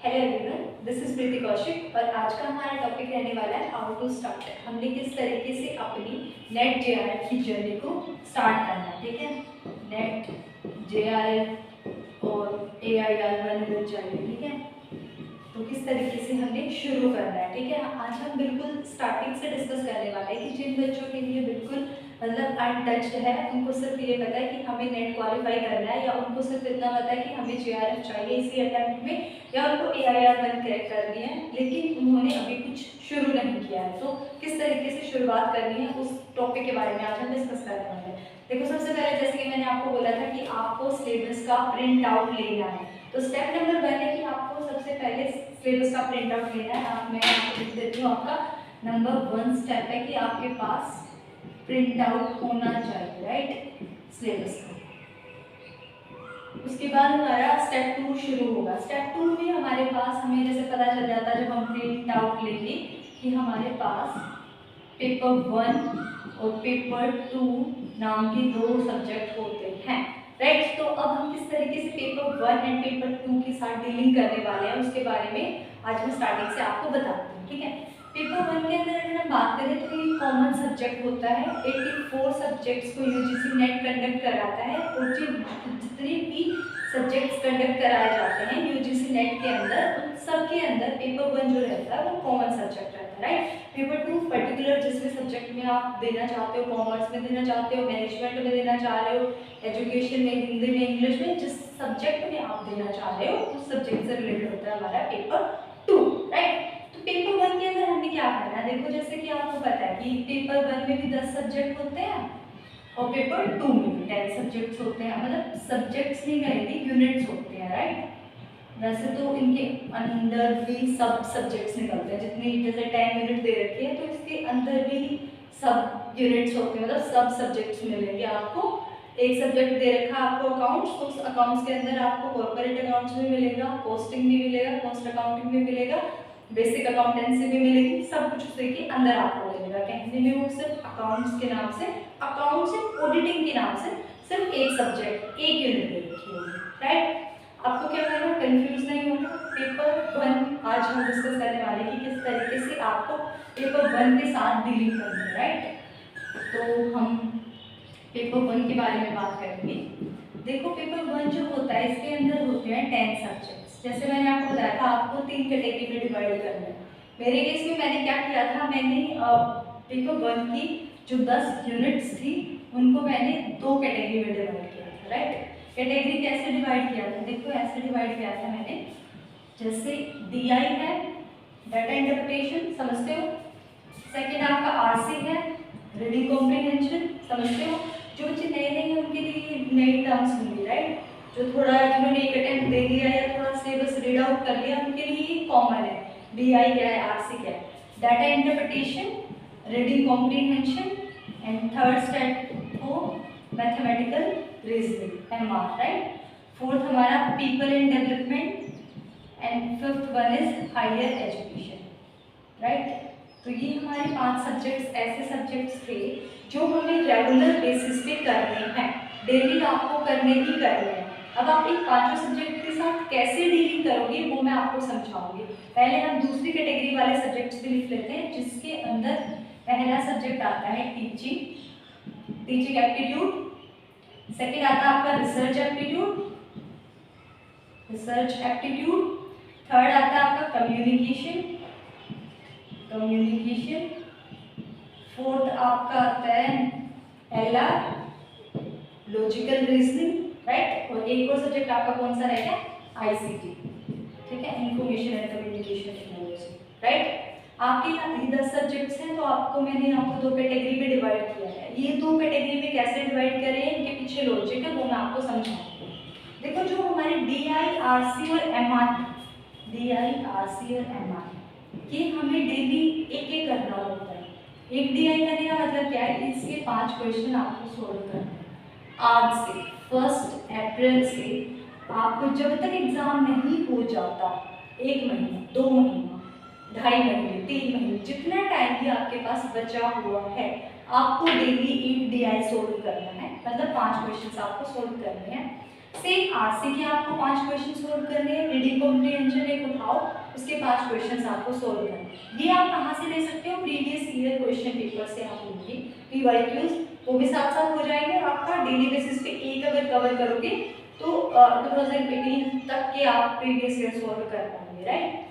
Hello everyone, this is प्रीति कौशिक और आज का हमारा टॉपिक रहने वाला है हाउ टू स्टार्ट। हमने किस तरीके से अपनी नेट जेआरएफ की जर्नी को स्टार्ट करना है, ठीक है। नेट जेआरएफ और एआईआर बन जाएगी, ठीक है। तो किस तरीके से हमने शुरू करना है, ठीक है। आज हम बिल्कुल स्टार्टिंग से डिस्कस करने वाले हैं कि जिन बच्चों के लिए बिल्कुल मतलब अनटच्ड है, उनको सिर्फ ये पता है कि हमें नेट क्वालिफाई करना है, या उनको सिर्फ इतना पता है कि हमें जेआरएफ चाहिए इसी अटेम्प्ट में, या उनको एआईआर वन क्रैक करनी है लेकिन उन्होंने अभी कुछ शुरू नहीं किया है। तो किस तरीके से शुरुआत करनी है उस टॉपिक के बारे में आज हम डिस्कस करने वाले हैं। देखो, सबसे पहले जैसे कि मैंने आपको बोला था कि आपको सिलेबस का प्रिंट आउट लेना है। तो स्टेप नंबर 1 है कि आपको सबसे पहले सिलेबस का प्रिंट आउट लेना है। मैं आपको लिख देती हूँ, आपका नंबर 1 स्टेप है कि आपके पास प्रिंट आउट होना चाहिए, राइट, सिलेबस का। उसके बाद हमारा स्टेप 2 शुरू होगा। स्टेप 2 में हमारे पास हमें जैसे पता चल जाता है जब हम प्रिंट आउट लेंगे कि हमारे पास पेपर 1 और पेपर 2 नाम के 2 सब्जेक्ट होते हैं, राइट। तो अब हम किस तरीके से पेपर 1 एंड पेपर 2 के साथ डीलिंग करने वाले हैं उसके बारे में आज मैं स्टार्टिंग से आपको बताती हूँ, ठीक है। पेपर 1 के अंदर अगर हम बात करें तो ये कॉमन सब्जेक्ट होता है। 84 सब्जेक्ट्स को यूजीसी नेट कंडक्ट कराता है और जितने भी सब्जेक्ट्स कंडक्ट कराए जाते हैं यूजीसी नेट के अंदर, उन सब के अंदर पेपर 1 जो रहता है वो कॉमन सब्जेक्ट रहता है, राइट। पेपर 2 पर्टिकुलर जिस भी सब्जेक्ट में आप देना चाहते हो, कॉमर्स में देना चाहते हो, मैनेजमेंट में देना चाह रहे हो, एजुकेशन में, हिंदी में, इंग्लिश में, जिस सब्जेक्ट में आप देना चाह रहे हो उस सब्जेक्ट से रिलेटेड होता है हमारा पेपर 2, राइट। तो पेपर 1 के अंदर हमने क्या करना है, देखो जैसे कि आपको पता है कि पेपर 1 में भी 10 सब्जेक्ट होते हैं और पेपर 2 में भी 10 सब्जेक्ट्स होते हैं। मतलब सब्जेक्ट्स नहीं कहेंगे, यूनिट्स होते हैं, राइट। वैसे तो इनके अंदर भी सब सब्जेक्ट्स निकलते हैं, जितनी जैसे 10 यूनिट दे रखी है तो इसके अंदर भी सब यूनिट्स होते हैं, मतलब सब सब्जेक्ट्स मिलेंगे आपको। एक सब्जेक्ट दे रखा है आपको अकाउंट्स, तो उस अकाउंट्स के अंदर आपको कॉर्पोरेट अकाउंट्स भी मिलेगा, कॉस्टिंग भी मिलेगा, कॉस्ट अकाउंटिंग भी मिलेगा, बेसिक अकाउंटेंसी भी मिलेगी, सब कुछ उसी के अंदर आपको मिलेगा। कहने में वो सिर्फ अकाउंट्स के नाम से, अकाउंट्स एंड ऑडिटिंग के नाम से सिर्फ एक सब्जेक्ट, एक यूनिट दे रखी होगी, राइट। आपको क्या करना, कंफ्यूज नहीं होना। पेपर 1 आज हम डिस्कस करने वाले हैं कि किस तरीके से आपको पेपर 1 के साथ डीलिंग करनी है, राइट। तो हम पेपर 1 के बारे में बात करेंगे। देखो, पेपर 1 जो होता है इसके अंदर होते हैं 10 सब्जेक्ट्स। जैसे मैंने आपको बताया था आपको 3 कैटेगरी में डिवाइड करना है। मेरे केस में मैंने क्या किया था, मैंने पेपर 1 की जो 10 यूनिट्स थी उनको मैंने 2 कैटेगरी में डिवाइड किया था, राइट। कैटेगरी कैसे डिवाइड किया था, देखो ऐसे डिवाइड किया था मैंने, जैसे डीआई है, डाटा इंटरप्रिटेशन, समझते हो। सेकंड आपका आरसी है, रीडिंग कॉम्प्रिहेंशन, समझते हो। जो बच्चे नए नए हैं उनके लिए नई टर्म्स होंगी, राइट। जो थोड़ा जिन्होंने एक अटेम्प्ट दे लिया या थोड़ा सिलेबस रीड आउट कर लिया उनके लिए कॉमन है, डीआई क्या है, आरसी क्या है। Data interpretation, reading comprehension and third step हो mathematical reasoning, MR, right. Fourth हमारा people and development and fifth one is higher education, right. तो ये हमारे 5 सब्जेक्ट्स ऐसे सब्जेक्ट्स थे जो हमें रेगुलर बेसिस पे करने हैं, डेली आपको करने ही करने हैं। अब आप इन 5 सब्जेक्ट के साथ कैसे डीलिंग करोगे वो मैं आपको समझाऊंगी। पहले हम दूसरी कैटेगरी वाले सब्जेक्ट्स भी लिख लेते हैं, जिसके अंदर पहला सब्जेक्ट आता है टीचिंग एप्टीट्यूड। सेकेंड आता है आपका रिसर्च एप्टीट्यूड। थर्ड आता है आपका कम्युनिकेशन। फोर्थ आपका आता है एलआर, लॉजिकल रीजनिंग, राइट। और एक और सब्जेक्ट आपका कौन सा रहेगा, आईसीटी, ठीक है, information and communication technology, right. आपके यहाँ 10 सब्जेक्ट्स हैं तो आपको मैंने आपको 2 कैटेगरी में डिवाइड किया है। ये 2 कैटेगरी में कैसे डिवाइड करें, इनके पीछे लॉजिक है वो मैं आपको समझाऊंगी। देखो, जो हमारे डीआई, आरसी और एमआर, ये हमें डेली एक करना होता है। एक डीआई करने का मतलब क्या है, इसके 5 क्वेश्चन आपको सोल्व करना है। आज से 1 अप्रैल से आपको जब तक एग्जाम नहीं हो जाता, 1 महीना, 2 महीना, 2.5 महीने, 3 महीने, जितना टाइम भी आपके पास बचा हुआ है आपको डेली एक डीआई सोल्व करना है। मतलब 5 क्वेश्चन आपको सोल्व करने हैं। सेम आर्ट से कि आपको 5 क्वेश्चन सोल्व करने हैं, रीडिंग कॉम्प्रिहेंशन एक उठाओ, उसके 5 क्वेश्चंस आपको सोल्व करने हैं। ये आप कहाँ से ले सकते हो, प्रीवियस ईयर क्वेश्चन पेपर से आप लोगे पीवाईक्यूज, वो भी साथ साथ हो जाएंगे और आपका डेली बेसिस पे एक अगर कवर करोगे तो 2018 तक के आप प्रीवियस ईयर सोल्व कर पाएंगे, राइट।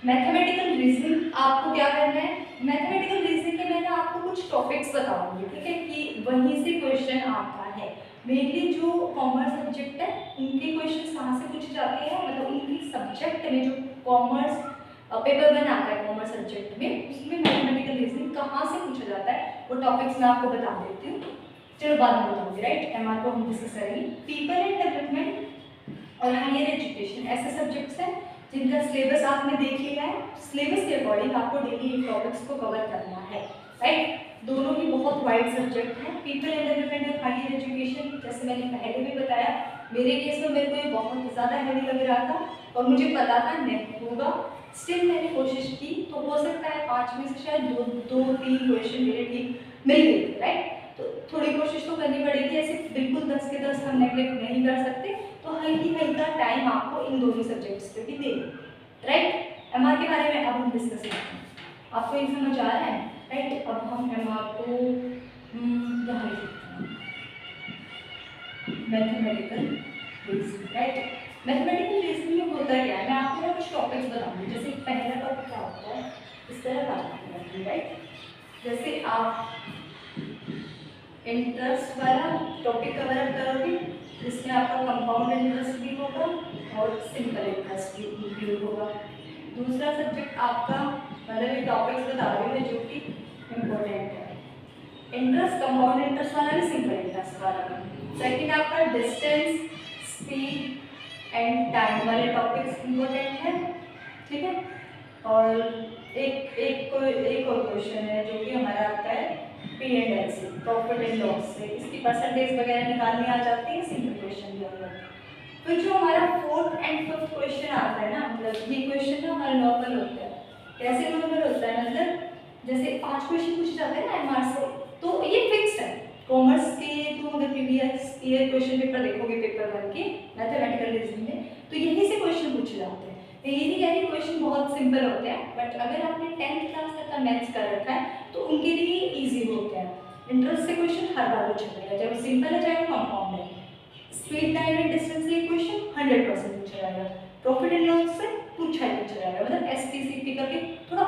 मैथमेटिकल रीजनिंग आपको क्या करना है, मैथमेटिकल रीजनिंग के मैंने आपको कुछ टॉपिक्स बताऊंगी, ठीक है, कि वहीं से क्वेश्चन आता है। मेनली जो कॉमर्स सब्जेक्ट है उनके क्वेश्चन कहाँ से पूछे जाते हैं, मतलब उनकी सब्जेक्ट में जो कॉमर्स पेपर 1 आता है कॉमर्स सब्जेक्ट में, उसमें मैथमेटिकल रीजनिंग कहाँ से पूछा जाता है वो टॉपिक्स मैं आपको बता देती हूँ। चलो बाद में बताऊंगी, राइट। एमआर को हम डिस्कस करेंगे। पीपल एंड डेवलपमेंट और हायर एजुकेशन ऐसे सब्जेक्ट्स हैं जिनका सिलेबस आपने देख लिया है, सिलेबस के अकॉर्डिंग आपको डेली इन टॉपिक्स को कवर करना है, राइट। दोनों ही बहुत वाइड सब्जेक्ट हैं। पीपल एंड डेवलपमेंट और हायर एजुकेशन, जैसे मैंने पहले भी बताया, मेरे केस में मेरे को ये बहुत ज़्यादा हैवी लग रहा था और मुझे पता था नहीं होगा, स्टिल मैंने कोशिश की, तो हो सकता है 5 में से शायद 2-3 क्वेश्चन मेरे ठीक मिल गए थे, राइट। तो थोड़ी कोशिश तो करनी पड़ेगी, ऐसे बिल्कुल 10 के 10 हम नेगलेक्ट नहीं कर सकते, तो हल्की हल्का टाइम आपको इन दोनों सब्जेक्ट्स पे भी देना, राइट। एमआर के बारे में अब हम डिस्कस करते हैं, आपको ये समझ आ रहा है, राइट। अब हम एमआर को यहाँ लिखते हैं, mathematical reasoning, right. Mathematical reasoning में होता क्या है, मैं आपको ना कुछ टॉपिक्स बताऊंगी। जैसे पहला टॉपिक क्या होता है, इस तरह बात करते हैं, राइट। जैसे आप इंटरेस्ट वाला टॉपिक कवर अप करोगे, जिसमें आपका कंपाउंड इंटरेस्ट भी होगा और सिंपल इंटरेस्ट भी इंक्लूड होगा। दूसरा सब्जेक्ट आपका, मतलब ये टॉपिक्स बता रही हूँ जो कि इम्पोर्टेंट है, इंटरेस्ट, कंपाउंड इंटरेस्ट वाला भी, सिंपल इंटरेस्ट वाला भी। सेकेंड आपका डिस्टेंस, स्पीड एंड टाइम वाले टॉपिक्स इम्पोर्टेंट है, ठीक है। और एक और क्वेश्चन है जो कि हमारा आता है P&L से, प्रॉफिट एंड लॉस से, इसकी परसेंटेज वगैरह निकालनी आ जाती है, सिंपल क्वेश्चन भी आ जाता है। फिर जो हमारा 4th एंड 5th क्वेश्चन आता है ना, मतलब ये क्वेश्चन ना हमारा नॉर्मल होता है। कैसे नॉर्मल होता है, मतलब जैसे 5 क्वेश्चन पूछे जाते हैं ना एमआर से, तो ये फिक्स्ड है। कॉमर्स के तो अगर प्रीवियस ईयर क्वेश्चन पेपर देखोगे पेपर 1 के मैथमेटिकल रीजनिंग में, तो यहीं से क्वेश्चन पूछे जाते हैं। ये नहीं कह रही क्वेश्चन बहुत सिंपल होते हैं, बट अगर आपने 10th क्लास तक का मैथ्स कर रखा है तो उनके लिए इजी होते हैं। इंटरेस्ट से क्वेश्चन हर बार पूछा जाएगा, चाहे वो सिंपल है चाहे कंपाउंड है। स्पीड, टाइम एंड डिस्टेंस से क्वेश्चन 100% पूछा जाएगा। प्रॉफिट एंड लॉस से पूछा जाएगा, मतलब एसपीसीपी करके थोड़ा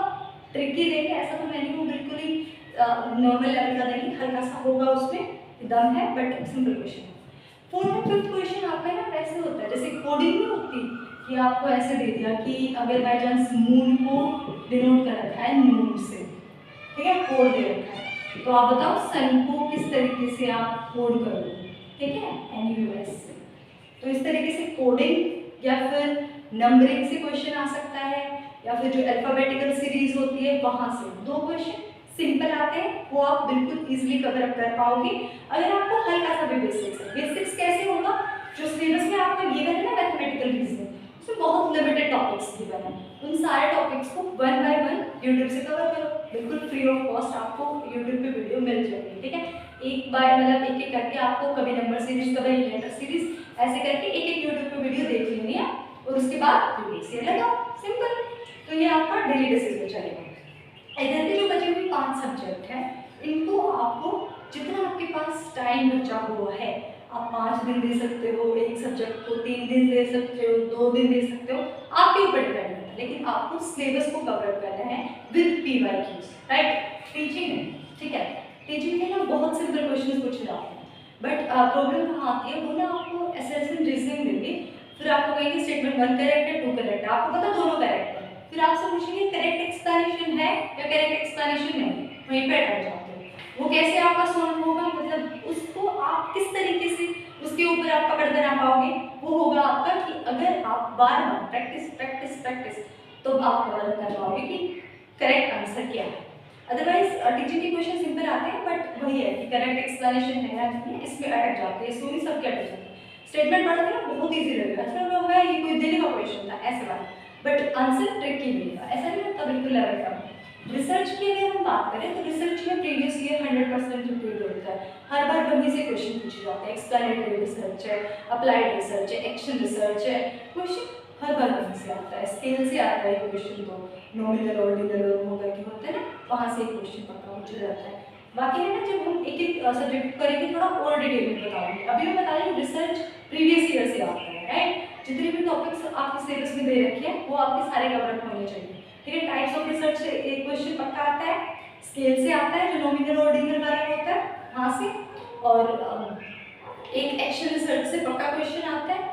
ट्रिकी देंगे, ऐसा तो मैं नहीं हूँ, बिल्कुल ही नॉर्मल लेवल का देंगे, हल्का सा होगा उसमें दम है, बट सिंपल क्वेश्चन है। 4th और 5th क्वेश्चन आपका ना वैसे होता है जैसे कोडिंग नहीं होती कि आपको ऐसे दे दिया कि अगर बाई चांस मून को डिनोट कर रखा है नून से, ठीक है, कोड दे रखा है, तो आप बताओ सन को किस तरीके से आप कोड करोगे, ठीक है, NUS से। तो इस तरीके से कोडिंग या फिर नंबरिंग से क्वेश्चन आ सकता है, या फिर जो अल्फाबेटिकल सीरीज होती है वहां से 2 क्वेश्चन सिंपल आते हैं, वो आप बिल्कुल इजीली कवर अप कर पाओगे अगर आपको हल्का सा भी बेसिक्स है। बेसिक्स कैसे होगा, जो सिलेबस में आपको गिवन है ना मैथमेटिकल रीजनिंग, उसमें बहुत लिमिटेड टॉपिक्स गिवन है, उन सारे टॉपिक्स को 1 बाय 1 यूट्यूब से कवर करो, बिल्कुल फ्री ऑफ कॉस्ट आपको यूट्यूब पे वीडियो मिल जाएगी, ठीक है। एक बार मतलब एक एक करके आपको कभी नंबर सीरीज कभी लेटर सीरीज ऐसे करके एक एक यूट्यूब पे वीडियो देख लेनी है और उसके बाद प्रीवियस ईयर लगाओ, सिंपल। तो ये आपका डेली बेसिस पे चलेगा। इधर के जो बचे हुए 5 सब्जेक्ट हैं, इनको आपको जितना आपके पास टाइम बचा हुआ है, आप 5 दिन दे सकते हो, एक सब्जेक्ट को 3 दिन दे सकते हो, 2 दिन दे सकते हो, आपके ऊपर डिपेंड करता है, लेकिन आपको सिलेबस को कवर करना है विद पीवाईक्यूज, राइट। टीचिंग है, ठीक है, टीचिंग में ना बहुत सिंपल क्वेश्चन पूछे जाते हैं, बट प्रॉब्लम कहाँ आती है, वो ना आपको असेसमेंट रीजनिंग देंगे, फिर आपको कहेंगे स्टेटमेंट 1 करेक्ट है 2 करेक्ट है, आपको पता दोनों करेक्ट है, फिर आपसे पूछेंगे करेक्ट एक्सप्लेनेशन है या करेक्ट एक्सप्लेनेशन नहीं, वहीं पे अटक जाते हो। वो कैसे आपका सॉल्व होगा, मतलब उसको आप किस तरीके से उसके ऊपर आप पकड़ बना पाओगे, वो होगा आपका कि अगर आप बार बार प्रैक्टिस प्रैक्टिस प्रैक्टिस तो आप कवर कर पाओगे कि करेक्ट आंसर क्या है। अदरवाइज टीचिंग के क्वेश्चन सिंपल आते हैं, बट वही है कि करेक्ट एक्सप्लेनेशन है या नहीं, इसमें अटक जाते हैं, स्टोरी सबके अटक जाते हैं। स्टेटमेंट पढ़ोगे ना बहुत ईजी लगेगा, अच्छा वो है ये कोई देने का क्वेश्चन था ऐसे बात, बट आंसर ट्रिकी मिलेगा, ऐसा नहीं होता बिल्कुल लेवल का। रिसर्च की अगर हम बात करें तो रिसर्च में प्रीवियस ईयर 100% रिपीट होता है, हर बार वहीं से क्वेश्चन पूछे जाते हैं। एक्सप्लेनेटरी रिसर्च है, अप्लाइड रिसर्च है, एक्शन रिसर्च है, क्वेश्चन हर बार वहीं से आता है, स्केल से आता है क्वेश्चन, तो नॉमिनल ऑर्डिनल और होगा कि होते हैं ना, वहाँ से क्वेश्चन पक्का पूछा जाता है। बाकी है ना, जब हम एक एक सब्जेक्ट करेंगे थोड़ा और डिटेल में बताऊंगी। अभी मैं बता रही हूँ रिसर्च प्रीवियस ईयर से आता है, राइट। जितने भी टॉपिक्स आपके सिलेबस में दे रखे हैं वो आपके सारे कवर होने चाहिए, ठीक है। टाइप्स ऑफ रिसर्च से एक क्वेश्चन पक्का आता है, स्केल से आता है जो नॉमिनल ऑर्डिनल वाला होता है वहाँ से, और एक एक्शन रिसर्च से पक्का क्वेश्चन आता है।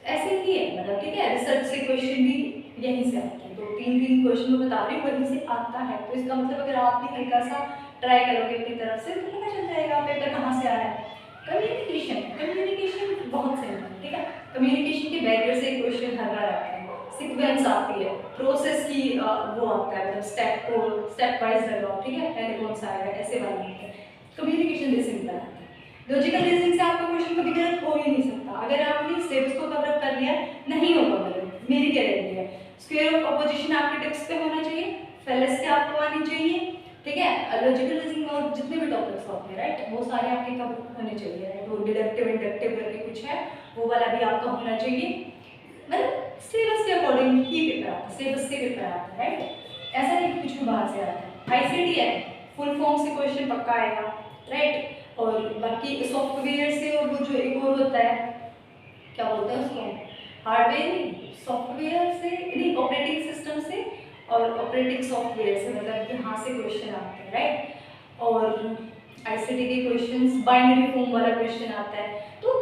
ऐसे ही है मतलब, ठीक है, रिसर्च से क्वेश्चन भी यहीं से आते हैं। तो तीन क्वेश्चन मैं बता रही हूँ वहीं से आता है, तो इसका मतलब अगर आप भी हल्का सा ट्राई करोगे अपनी तरफ से तो पता चल जाएगा पेपर कहाँ से आ रहा है। कम्युनिकेशन बहुत सिंपल है, ठीक है। कम्युनिकेशन के बैरियर से क्वेश्चन हर बार आता है, सीक्वेंस आती है, प्रोसेस की वो आता है, मतलब स्टेप को स्टेप वाइज लगाओ, ठीक है, पहले कौन सा आएगा ऐसे वाला आता है। कम्युनिकेशन भी सिंपल आता है। लॉजिकल रीजनिंग से आपका क्वेश्चन कभी गलत हो ही नहीं सकता, अगर आपने सिलेबस को कवर कर लिया नहीं होगा गलत, मेरी गारंटी है। स्क्वायर ऑफ अपोजिशन आपके टेक्स्ट पे होना चाहिए, फेलेसिटी आपको आनी चाहिए, ठीक है। लॉजिकल रीजनिंग और जितने भी टॉपिक्स होते हैं, राइट, वो सारे आपके कवर होने चाहिए, राइट। वो डिडक्टिव इंडक्टिव करके कुछ है वो वाला भी आपका होना चाहिए, मतलब सिलेबस के अकॉर्डिंग ही पेपर आता है, सिलेबस से पेपर आता है, राइट। ऐसा नहीं कुछ भी बाहर से आता है। आईसीटी है, फुल फॉर्म से क्वेश्चन पक्का आएगा, राइट। और बाकी सॉफ्टवेयर से, और वो जो एक और होता है क्या बोलते हैं उसको, हार्डवेयर, सॉफ्टवेयर से नहीं, ऑपरेटिंग सिस्टम से और ऑपरेटिंग सॉफ्टवेयर से, मतलब यहाँ से क्वेश्चन आते हैं, राइट। और आईसीटी के क्वेश्चंस बाइनरी फॉर्म वाला क्वेश्चन आता है। तो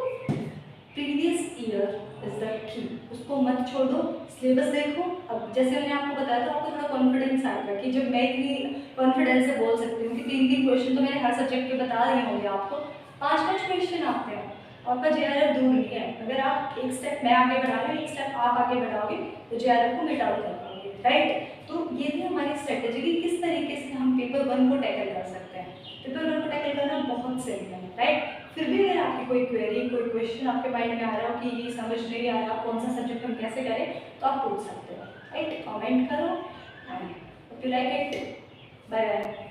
previous year is the key, उसको मत छोड़ो, सिलेबस देखो। अब जैसे मैंने आपको बताया था, आपको थोड़ा कॉन्फिडेंस आएगा कि जब मैं इतनी कॉन्फिडेंस से बोल सकती हूँ कि तीन क्वेश्चन तो मैंने हर सब्जेक्ट के बता रही होंगे आपको, 5 क्वेश्चन आते हैं, आपका जेआरएफ दूर नहीं है। अगर आप एक स्टेप मैं आगे बढ़ा रही हूँ, एक स्टेप आप आगे बढ़ाओगे तो जेआरएफ को मिट आउट कर पाओगे, राइट। तो ये थी हमारी स्ट्रेटेजी कि किस तरीके से हम पेपर 1 को टैकल कर सकते हैं। पेपर 1 को टैकल करना बहुत सिंपल है, राइट। फिर भी अगर आपकी कोई क्वेरी, कोई क्वेश्चन आपके माइंड में आ रहा हो कि ये समझ नहीं आ रहा, कौन सा सब्जेक्ट हम कैसे करें, तो आप पूछ सकते हो, राइट। कमेंट करो and if you like it, bye bye.